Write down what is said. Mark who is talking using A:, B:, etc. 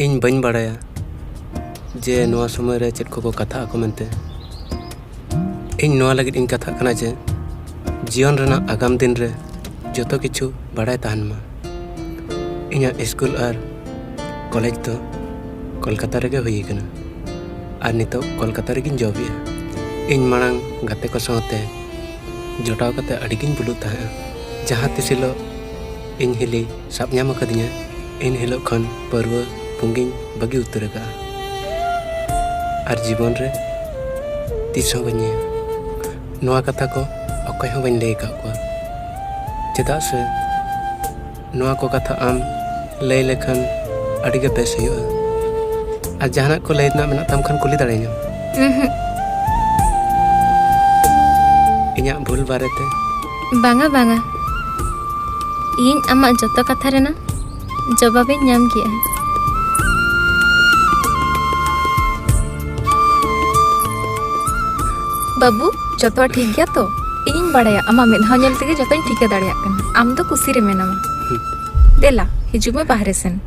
A: इन बन बड़ाया जे नवा समय रे चेक को कथा को मनते इन नवा लगित इन कथा कना जे जीवन रेना आगाम दिन रे जतो किछु बड़ाय ताहन मा। इना स्कूल और कॉलेज तो कोलकाता रे हुई कना और नितो कोलकाता रे जॉबिया। इन मांग गाते को साथे जोटाव कते अडिगिन बुलु ताहा जहां तिसिलो इन हिली साब ᱧᱟᱢ कदिया इन हिलो खन पर्व पुंगिन बगी उतर का और जीवन रे तीसो बनिया नवा कथा को अकय हो बन लay का को चेदा से नवा को कथा आम लay लेखन अडिगे बेस हुआ और जहां को लay ना मेना तम खन कुली दाड़ेना इन्या भूल बारेते
B: बांगा बांगा इन अमा जतो कथा रेना जवाबे नाम किया है। बाबू जतो ठीक गया तो इन बड़ाया अमा मेधा नेल तेगे जतो ठीक दाड़िया कना आम तो कुसी रे मेनामा देला हिजु में बाहरे सेन।